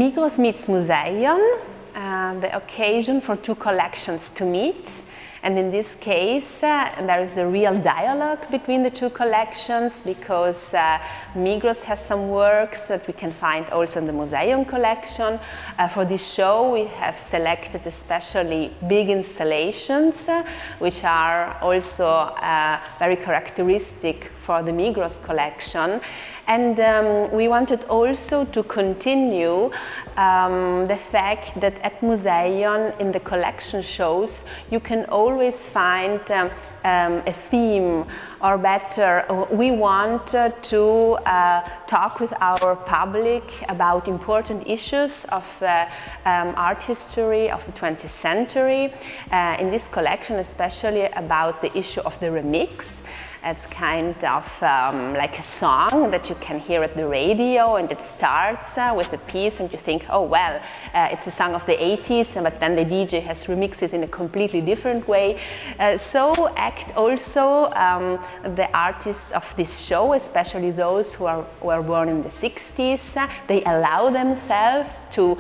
Migros Meets Museion, the occasion for two collections to meet. And in this case, there is a real dialogue between the two collections because Migros has some works that we can find also in the Museion collection. For this show, we have selected especially big installations, which are also very characteristic for the Migros collection. And we wanted also to continue the fact that at Museion, in the collection shows, you can always find a theme, or better, we want to talk with our public about important issues of the art history of the 20th century. In this collection, especially about the issue of the remix. It's kind of like a song that you can hear at the radio, and it starts with a piece and you think, oh well, it's a song of the 80s, but then the DJ has remixed it in a completely different way. So act also the artists of this show, especially those who were born in the 60s, they allow themselves to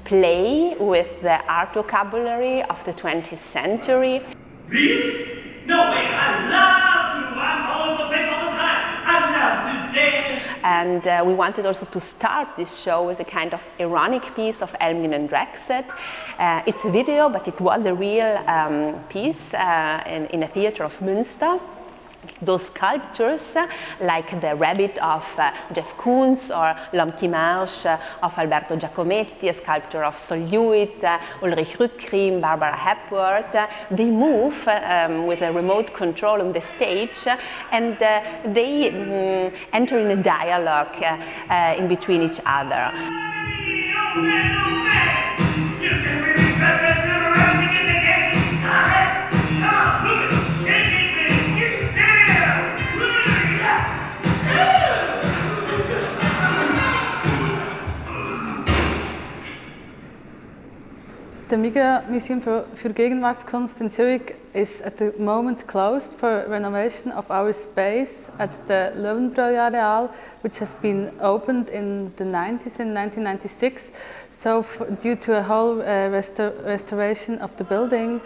play with the art vocabulary of the 20th century. Really? No way, I love you! I'm all over the place all the time! I love to dance! And we wanted also to start this show with a kind of ironic piece of Elmin and Drexet. It's a video, but it was a real piece in a theater of Münster. Those sculptures, like the rabbit of Jeff Koons or L'Homme qui marche of Alberto Giacometti, a sculptor of Sol Hewitt, Ulrich Rückriem, Barbara Hepworth, they move with a remote control on the stage, and they enter in a dialogue in between each other. The Migros Museum für Gegenwartskunst in Zurich is at the moment closed for renovation of our space at the Löwenbräu-Areal, which has been opened in the 90s, in 1996. So due to a whole restoration of the building,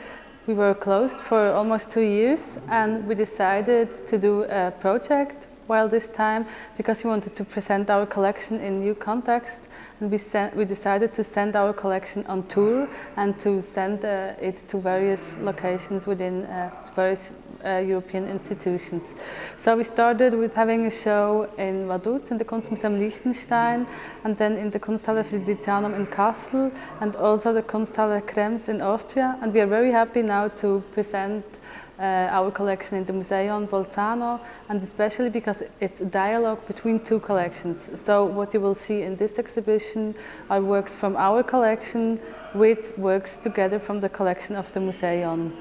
we were closed for almost 2 years, and we decided to do a project while this time because we wanted to present our collection in new context, and we decided to send our collection on tour and to send it to various locations within various European institutions. So we started with having a show in Vaduz in the Kunstmuseum Liechtenstein, and then in the Kunsthalle Fridericianum in Kassel, and also the Kunsthalle Krems in Austria, and we are very happy now to present our collection in the Museion Bolzano, and especially because it's a dialogue between two collections. So what you will see in this exhibition are works from our collection with works together from the collection of the Museion.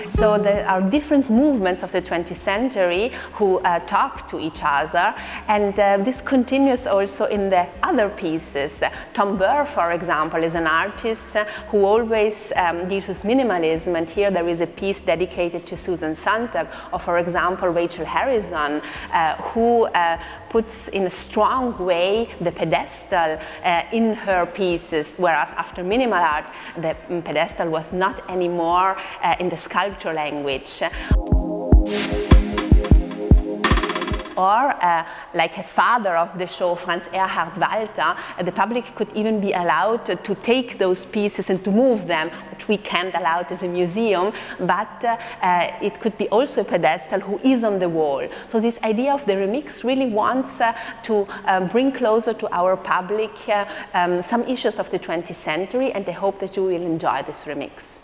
So there are different movements of the 20th century who talk to each other, and this continues also in the other pieces. Tom Burr, for example, is an artist who always deals with minimalism, and here there is a piece dedicated to Susan Sontag, or for example Rachel Harrison, who puts in a strong way the pedestal in her pieces, whereas after minimal art the pedestal was not anymore in the sculpture language. Or, like a father of the show, Franz Erhard Walter, the public could even be allowed to take those pieces and to move them, which we can't allow as a museum, but it could be also a pedestal who is on the wall. So this idea of the remix really wants to bring closer to our public some issues of the 20th century, and I hope that you will enjoy this remix.